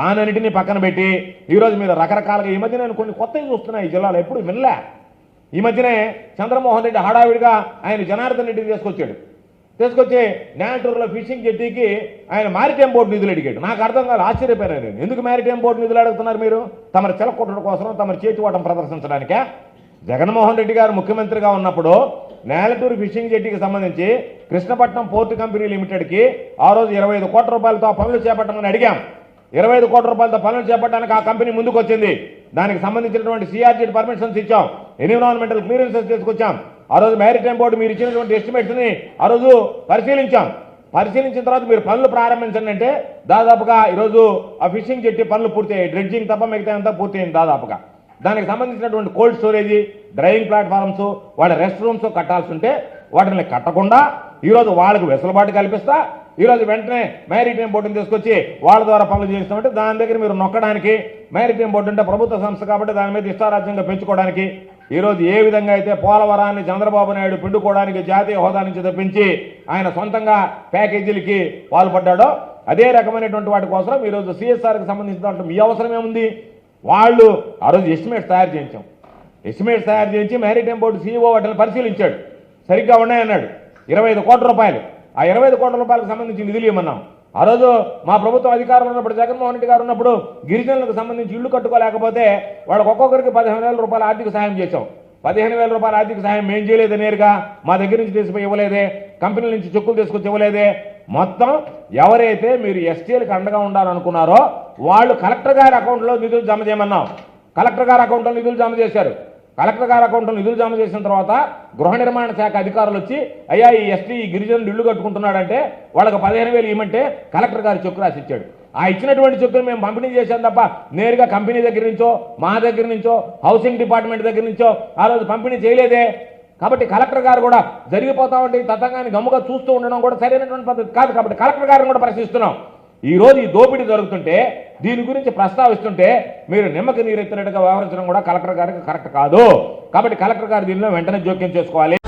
దానన్నింటినీ పక్కన పెట్టి ఈరోజు మీరు రకరకాలుగా ఈ మధ్య నేను కొన్ని కొత్తవి చూస్తున్నాయి ఈ జిల్లాలో, ఎప్పుడు వినలే. ఈ మధ్యనే చంద్రమోహన్ రెడ్డి హడావిడిగా ఆయన జనార్దన్ రెడ్డిని తీసుకొచ్చి న్యాటూరులో ఫిషింగ్ జెట్టీకి ఆయన మారిటైమ్ బోర్డు నిధులు అడిగాడు. నాకు అర్థం కాదు, ఆశ్చర్యపోయాను నేను. ఎందుకు మారిటైమ్ బోర్డు నిధులు అడుగుతున్నారు మీరు? తమరి చిలకొట్టడం కోసం, తమరి చేతివాటం ప్రదర్శించడానికే? జగన్మోహన్ రెడ్డి గారు ముఖ్యమంత్రిగా ఉన్నప్పుడు నేలటూరు ఫిషింగ్ జెట్టీకి సంబంధించి కృష్ణపట్నం పోర్టు కంపెనీ లిమిటెడ్కి ఆ రోజు 25 కోట్ల రూపాయలతో పనులు చేపట్టమని అడిగాం. 25 కోట్ల రూపాయలతో పనులు చేపట్టడానికి ఆ కంపెనీ ముందుకు వచ్చింది. దానికి సంబంధించినటువంటి సిఆర్జీ పర్మిషన్స్ ఇచ్చాం, ఎన్విరాన్మెంటల్ క్లియరెన్సెస్ తీసుకొచ్చాం. ఆ రోజు మ్యారిటైమ్ బోర్డు మీరు ఇచ్చినటువంటి ఎస్టిమేట్స్ని ఆ రోజు పరిశీలించిన తర్వాత మీరు పనులు ప్రారంభించండి అంటే దాదాపుగా ఈరోజు ఆ ఫిషింగ్ జెట్టి పనులు పూర్తయ్యాయి. డ్రెడ్జింగ్ తప్ప మిగతా అంతా పూర్తయింది దాదాపుగా. దానికి సంబంధించినటువంటి కోల్డ్ స్టోరేజీ, డ్రైవింగ్ ప్లాట్ఫామ్స్, వాళ్ళ రెస్ట్ రూమ్స్ కట్టాల్సి ఉంటే వాటిని కట్టకుండా ఈరోజు వాళ్ళకు వెసులుబాటు కల్పిస్తా ఈరోజు వెంటనే మ్యారిటైమ్ బోర్డుని తీసుకొచ్చి వాళ్ళ ద్వారా పనులు చేస్తామంటే దాని దగ్గర మీరు నొక్కడానికి, మ్యారిటైమ్ బోర్డు అంటే ప్రభుత్వ సంస్థ కాబట్టి దాని మీద ఇష్టారాజ్యంగా పెంచుకోవడానికి ఈరోజు ఏ విధంగా అయితే పోలవరాన్ని చంద్రబాబు నాయుడు పిండుకోవడానికి జాతీయ హోదా నుంచి తప్పించి ఆయన సొంతంగా ప్యాకేజీలకి పాల్పడ్డాడో అదే రకమైనటువంటి వాటి కోసం ఈరోజు సిఎస్ఆర్కి సంబంధించిన మీ అవసరం ఏముంది? వాళ్ళు ఆ రోజు ఎస్టిమేట్స్ తయారు చేయించి మ్యారిటైమ్ బోర్డు సీఈఓ వాటిని పరిశీలించాడు. సరిగ్గా ఉన్నాయన్నాడు. 25 కోట్ల రూపాయలు, ఆ 25 కోట్ల రూపాయలకు సంబంధించి నిధులు ఇవ్వమన్నాం. ఆ రోజు మా ప్రభుత్వం అధికారంలో ఉన్నప్పుడు జగన్మోహన్ రెడ్డి గారు ఉన్నప్పుడు గిరిజనులకు సంబంధించి ఇళ్లు కట్టుకోలేకపోతే వాళ్ళకి ఒక్కొక్కరికి 15,000 రూపాయల ఆర్థిక సాయం చేశాం. 15,000 రూపాయల ఆర్థిక సాయం మేము చేయలేదు, నేరుగా మా దగ్గర నుంచి తీసుకుపోయి ఇవ్వలేదే, కంపెనీల నుంచి చెక్కులు తీసుకొచ్చి ఇవ్వలేదే. మొత్తం ఎవరైతే మీరు ఎస్టీలకు అండగా ఉండాలనుకున్నారో వాళ్ళు కలెక్టర్ గారి అకౌంట్లో నిధులు జమ చేయమన్నాం. కలెక్టర్ గారి అకౌంట్లో నిధులు జమ చేశారు. కలెక్టర్ గారి అకౌంట్లో నిధులు జమ చేసిన తర్వాత గృహ నిర్మాణ శాఖ అధికారులు వచ్చి అయ్యా ఈ ఎస్టీ గిరిజనులు ఇల్లు కట్టుకుంటున్నాడంటే వాళ్ళకి 15,000 ఇవ్వమంటే కలెక్టర్ గారు చెక్కు రాసి ఇచ్చాడు. ఆ ఇచ్చినటువంటి చెక్కులు మేము పంపిణీ చేశాం తప్ప నేరుగా కంపెనీ దగ్గర నుంచో, మా దగ్గర నుంచో, హౌసింగ్ డిపార్ట్మెంట్ దగ్గర నుంచో ఆ రోజు పంపిణీ చేయలేదే. కాబట్టి కలెక్టర్ గారు కూడా జరిగిపోతా ఉంటే ఈ తతంగాన్ని గమ్ముగా చూస్తూ ఉండడం కూడా సరైనటువంటి పద్ధతి కాదు. కాబట్టి కలెక్టర్ గారిని కూడా ప్రశ్నిస్తున్నాం. ఈ రోజు ఈ దోపిడీ జరుగుతుంటే, దీని గురించి ప్రస్తావిస్తుంటే మీరు నిమ్మకి నీరెత్తినట్టుగా వ్యవహరించడం కూడా కలెక్టర్ గారికి కరెక్ట్ కాదు. కాబట్టి కలెక్టర్ గారు దీనిలో వెంటనే జోక్యం చేసుకోవాలి.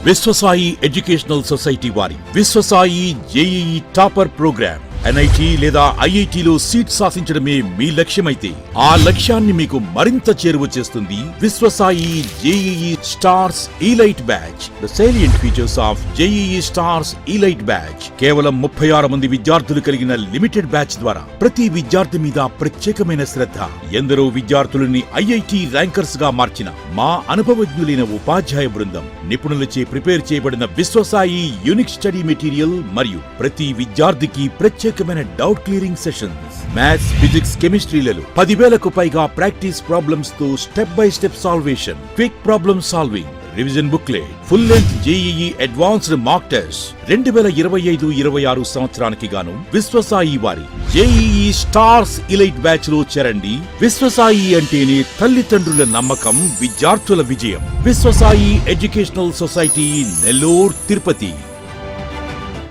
విశ్వసాయి ఎడ్యుకేషనల్ సొసైటీ వారి Viswasai JEE topper program NIT లేదా ఐఐటిలో సీట్ సాధించడమే మీ లక్ష్యమైతే ఆ లక్ష్యాన్ని మీకు మరింత చేరువ చేస్తుంది Viswasai JEE stars elite batch. The salient features of JEE stars elite batch. కేవలం 36 మంది విద్యార్థులు కలిగిన లిమిటెడ్ బ్యాచ్ ద్వారా ప్రతి విద్యార్థి మీద ప్రత్యేకమైన శ్రద్ధ, ఎందరో విద్యార్థులని ఐఐటి ర్యాంకర్స్ గా మార్చిన మా అనుభవజ్ఞులైన ఉపాధ్యాయ బృందం, నిపుణులచే ప్రిపేర్ చేయబడిన విశ్వసాయి యూనిక్ స్టడీ మెటీరియల్ మరియు ప్రతి విద్యార్థికి ప్రత్యేకమైన doubt clearing sessions, maths, physics, కెమిస్ట్రీలలో 10,000కు పైగా ప్రాక్టీస్ ప్రాబ్లమ్స్ తో step by step salvation, quick problem solving, revision booklet, full length JEE advanced mock test. 2025-26 సంవత్సరానికి గాను విశ్వసాయి వారి జేఈఈ స్టార్స్ ఇలైట్ బ్యాచ్ లో చేరండి. విశ్వసాయి అంటేనే తల్లిదండ్రుల నమ్మకం, విద్యార్థుల విజయం. Viswasai educational society, Nellore, Tirupati.